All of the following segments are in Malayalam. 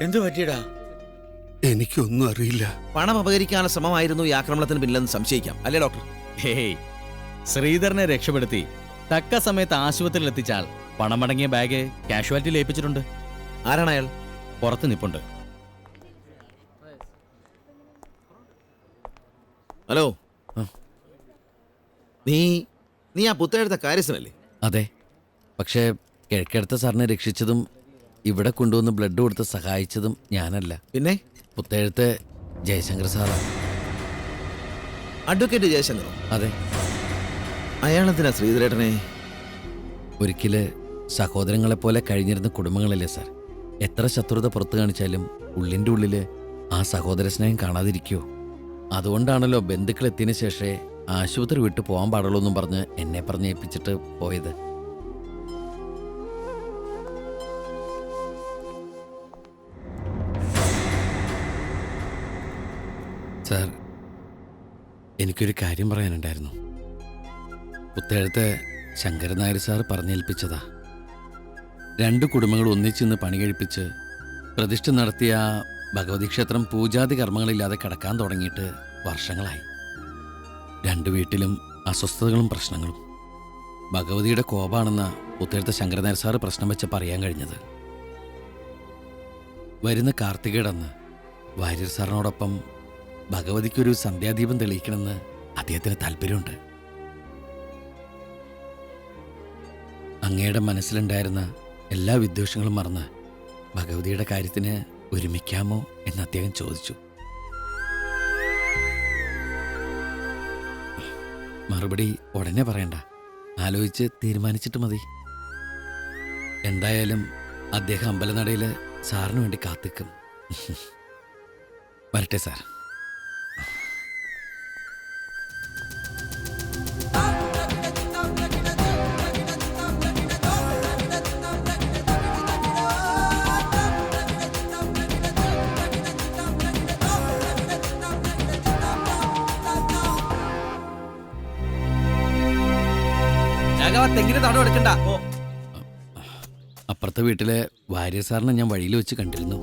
എന്തു പറ്റിയടാ? എനിക്കൊന്നും അറിയില്ല. പണം അപഹരിക്കാനുള്ള ശ്രമമായിരുന്നു ഈ ആക്രമണത്തിന് പിന്നിലെന്ന് സംശയിക്കാം, അല്ലേ ഡോക്ടർ? ഹേയ്, ശ്രീധരനെ രക്ഷപ്പെടുത്തി തക്ക സമയത്ത് ആശുപത്രിയിൽ എത്തിച്ചാൽ പണമടങ്ങിയ ബാഗ് കാഷ്വാലിറ്റിയിൽ ഏൽപ്പിച്ചിട്ടുണ്ട്. ആരാണ് അയാൾ? പുറത്ത് നിപ്പുണ്ട്. ഹലോ, നീ ആ പുത്തേഴത്തെ കാര്യസ്ഥനല്ലേ? അതെ, പക്ഷേ കിഴക്കെടുത്ത സാറിനെ രക്ഷിച്ചതും ഇവിടെ കൊണ്ടുവന്ന് ബ്ലഡ് കൊടുത്ത് സഹായിച്ചതും ഞാനല്ല. പിന്നെ പുത്തേഴത്തെ ജയശങ്കർ സാറാണ്. അഡ്വക്കേറ്റ് ജയശങ്കറോ? അതെ. അയാളെന്തിനാ ശ്രീധരേട്ടനെ? ഒരിക്കല് സഹോദരങ്ങളെപ്പോലെ കഴിഞ്ഞിരുന്ന കുടുംബങ്ങളല്ലേ സാർ. എത്ര ശത്രുത പുറത്തു കാണിച്ചാലും ഉള്ളിൻ്റെ ഉള്ളില് ആ സഹോദര സ്നേഹം കാണാതിരിക്കുമോ? അതുകൊണ്ടാണല്ലോ ബന്ധുക്കൾ എത്തിയതിനു ശേഷമേ ആശുപത്രി വിട്ടു പോകാൻ പാടുള്ളൂ എന്നും പറഞ്ഞ് എന്നെ പറഞ്ഞേൽപ്പിച്ചിട്ട് പോയത്. സാർ, എനിക്കൊരു കാര്യം പറയാനുണ്ടായിരുന്നു. പുത്തേഴത്തെ ശങ്കരൻ നായർ സാർ പറഞ്ഞേൽപ്പിച്ചതാ. 2 കുടുംബങ്ങൾ ഒന്നിച്ചിന്ന് പണി കഴിപ്പിച്ച് പ്രതിഷ്ഠ നടത്തിയ ഭഗവതി ക്ഷേത്രം പൂജാതി കർമ്മങ്ങളില്ലാതെ കിടക്കാൻ തുടങ്ങിയിട്ട് വർഷങ്ങളായി. 2 വീട്ടിലും അസ്വസ്ഥതകളും പ്രശ്നങ്ങളും. ഭഗവതിയുടെ കോപാണെന്ന പുത്തേഴത്തെ ശങ്കരൻ നായർ സാറ് പ്രശ്നം വെച്ച് പറയാൻ കഴിഞ്ഞത്. വരുന്ന കാർത്തികേടന്ന് വാര്യർ സാറിനോടൊപ്പം ഭഗവതിക്കൊരു സന്ധ്യാദീപം തെളിയിക്കണമെന്ന് അദ്ദേഹത്തിന് താല്പര്യമുണ്ട്. അങ്ങയുടെ മനസ്സിലുണ്ടായിരുന്ന എല്ലാ വിദ്വേഷങ്ങളും മറന്ന് ഭഗവതിയുടെ കാര്യത്തിന് ഒരുമിക്കാമോ എന്ന് അദ്ദേഹം ചോദിച്ചു. മറുപടി ഉടനെ പറയണ്ട, ആലോചിച്ച് തീരുമാനിച്ചിട്ട് മതി. എന്തായാലും അദ്ദേഹം അമ്പലനടയിൽ സാറിന് വേണ്ടി കാത്തിക്കും. വരട്ടെ സാർ. തെങ്ങിന് തടം എടുക്കണ്ട. അപ്പുറത്തെ വീട്ടിലെ വാര്യർ സാറിനെ ഞാൻ വഴിയിൽ വെച്ച് കണ്ടിരുന്നു.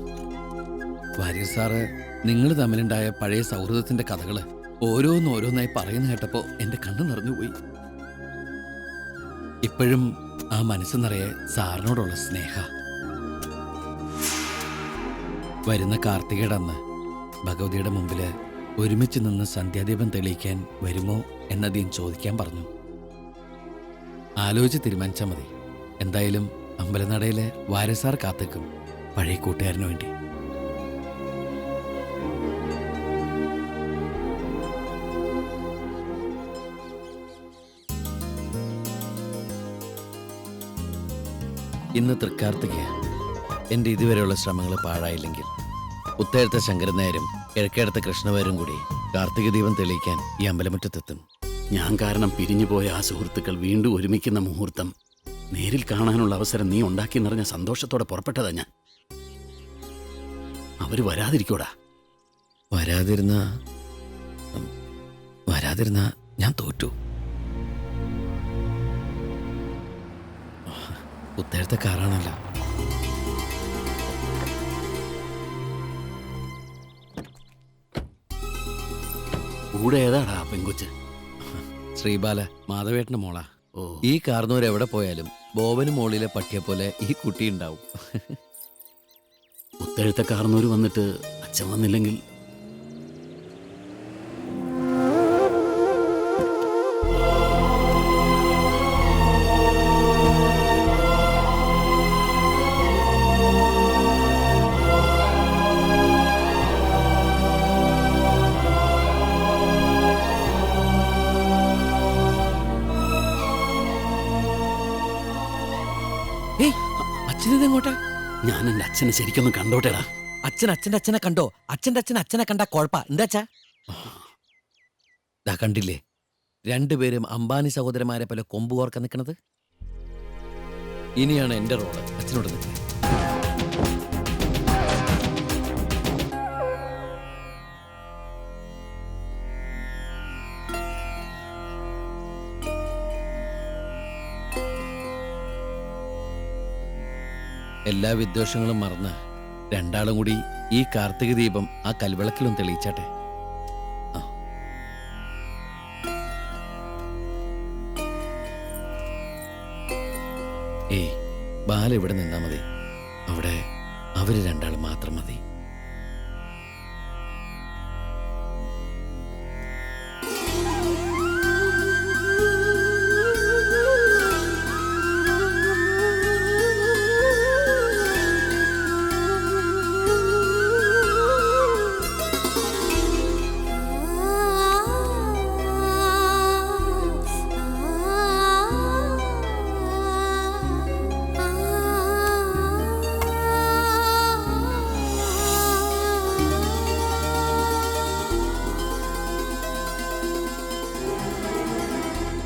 വാര്യർ സാറ് നിങ്ങൾ തമ്മിലുണ്ടായ പഴയ സൗഹൃദത്തിന്റെ കഥകള് ഓരോന്നോരോന്നായി പറയുന്ന കേട്ടപ്പോ എന്റെ കണ്ണ് നിറഞ്ഞുപോയി. ഇപ്പോഴും ആ മനസ്സ് നിറയെ സാറിനോടുള്ള സ്നേഹ. വരുന്ന കാർത്തികേടന്ന് ഭഗവതിയുടെ മുമ്പില് ഒരുമിച്ച് നിന്ന് സന്ധ്യാദീപം തെളിയിക്കാൻ വരുമോ എന്നദ്ദേഹം ചോദിക്കാൻ പറഞ്ഞു. ആലോചിച്ച് തീരുമാനിച്ചാൽ മതി. എന്തായാലും അമ്പലനടയിലെ വാര്യസാർ കാത്തേക്കും പഴയ കൂട്ടുകാരന് വേണ്ടി. ഇന്ന് തൃക്കാർത്തിക. എൻ്റെ ഇതുവരെയുള്ള ശ്രമങ്ങൾ പാഴായില്ലെങ്കിൽ പുത്തേഴത്തെ ശങ്കരൻ നായരും കിഴക്കേടത്തെ കൃഷ്ണവാരും കൂടി കാർത്തിക ദീപം തെളിയിക്കാൻ ഈ അമ്പലമുറ്റത്തെത്തും. ഞാൻ കാരണം പിരിഞ്ഞുപോയ ആ സുഹൃത്തുക്കൾ വീണ്ടും ഒരുമിക്കുന്ന മുഹൂർത്തം നേരിൽ കാണാനുള്ള അവസരം നീ ഉണ്ടാക്കി നിറഞ്ഞ സന്തോഷത്തോടെ പുറപ്പെട്ടതാ ഞാൻ. അവര് വരാതിരിക്കോടാ. വരാതിരുന്ന ഞാൻ തോറ്റു. പുത്തേഴത്തെ കാറാണല്ലോ. കൂടെ ഏതാടാ പെങ്കൊച്ച്? ശ്രീബാല, മാധവേട്ടന്റെ മോളാ. ഓ, ഈ കാർന്നൂർ എവിടെ പോയാലും ബോബന് മോളിലെ പട്ടിയെ പോലെ ഈ കുട്ടി ഉണ്ടാവും. പുത്തേഴത്തെ കാർന്നൂര് വന്നിട്ട് അച്ഛൻ വന്നില്ലെങ്കിൽ അച്ഛനെങ്ങോട്ടാ? ഞാൻ എൻ്റെ അച്ഛനെ ശരിക്കൊന്നും കണ്ടോട്ടേടാ. അച്ഛൻ അച്ഛൻ്റെ അച്ഛനെ കണ്ടോ? അച്ഛൻ്റെ അച്ഛൻ അച്ഛനെ കണ്ടാ കുഴപ്പാ. എന്താച്ചാ കണ്ടില്ലേ, 2 പേരും അംബാനി സഹോദരന്മാരെ പോലെ കൊമ്പ് കോർക്കാൻ നിൽക്കണത്. ഇനിയാണ് എന്റെ റോള്. അച്ഛനോട് നിൽക്കുക. എല്ലാ വിദ്വേഷങ്ങളും മറന്ന് രണ്ടാളും കൂടി ഈ കാർത്തിക ദീപം ആ കൽവിളക്കിലും തെളിയിച്ചാട്ടെ. ആ. ഏയ്, ബാല ഇവിടെ നിന്നാ മതി. അവിടെ അവര് രണ്ടാളും മാത്രം മതി.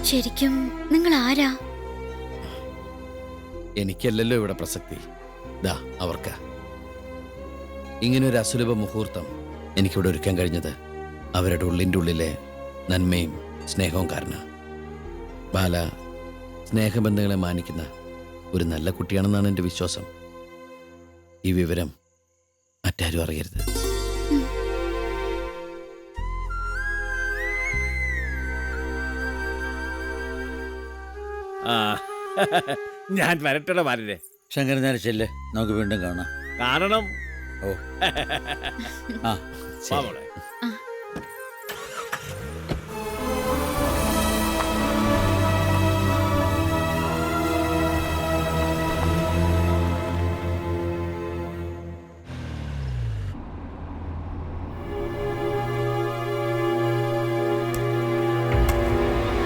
ശരിക്കും നിങ്ങൾ ആരാ? എനിക്കല്ലല്ലോ ഇവിടെ പ്രസക്തി, ദാ അവർക്ക്. ഇങ്ങനൊരു അസുലഭ മുഹൂർത്തം എനിക്കിവിടെ ഒരുക്കാൻ കഴിഞ്ഞത് അവരുടെ ഉള്ളിൻ്റെ ഉള്ളിലെ നന്മയും സ്നേഹവും കാരണം. ബാല സ്നേഹബന്ധങ്ങളെ മാനിക്കുന്ന ഒരു നല്ല കുട്ടിയാണെന്നാണ് എൻ്റെ വിശ്വാസം. ഈ വിവരം മറ്റാരും അറിയരുത്. ആ ഞാൻ വരട്ടെടാ ബാലരെ. ശങ്കരനാരെ ചെല്ല്, നമുക്ക് വീണ്ടും കാണാം. കാണണം. ഓ ആ വാ മോളെ.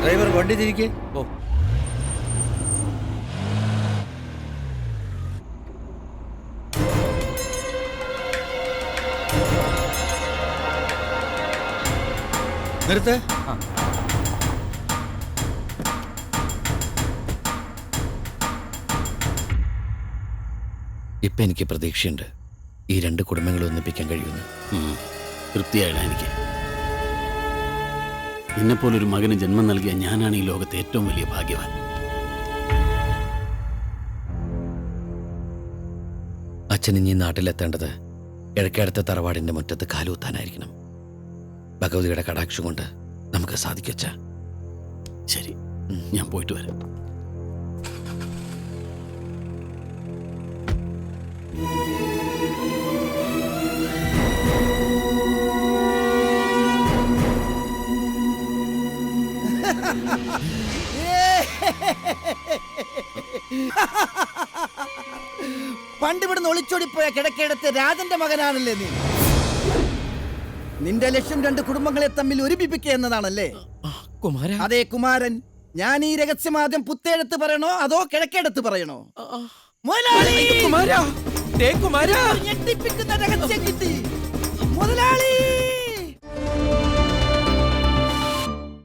ഡ്രൈവർ വണ്ടി തിരിക്കേ. ഓ നിർത്ത്. ഇപ്പം എനിക്ക് പ്രതീക്ഷയുണ്ട് ഈ രണ്ട് കുടുംബങ്ങളെ ഒന്നിപ്പിക്കാൻ കഴിയുമെന്ന്. തൃപ്തിയായില്ല എനിക്ക്. നിന്നെപ്പോലൊരു മകന് ജന്മം നൽകിയ ഞാനാണ് ഈ ലോകത്തെ ഏറ്റവും വലിയ ഭാഗ്യവാൻ. അച്ഛൻ ഇനി നാട്ടിലെത്തേണ്ടത് കിഴക്കേടത്തെ തറവാടിന്റെ മുറ്റത്ത് കാലൂത്താനായിരിക്കണം. ഭഗവതിയുടെ കടാക്ഷം കൊണ്ട് നമുക്ക് സാധിക്കച്ച. ശരി, ഞാൻ പോയിട്ട് വരാം. പണ്ടിവിടുന്ന് ഒളിച്ചോടിപ്പോയ കിടക്കേടത്തെ രാജന്റെ മകനാണല്ലേ നീ? നിന്റെ ലക്ഷ്യം രണ്ട് കുടുംബങ്ങളെ തമ്മിൽ ഒരുമിപ്പിക്കുക എന്നതാണല്ലേ? അതെ കുമാരൻ, ഞാൻ ഈ രഹസ്യം ആദ്യം പുത്തേഴത്ത് പറയണോ അതോ കിഴക്കേടത്ത് പറയണോ? ഞെട്ടിപ്പിക്കുന്ന രഹസ്യം കിട്ടി.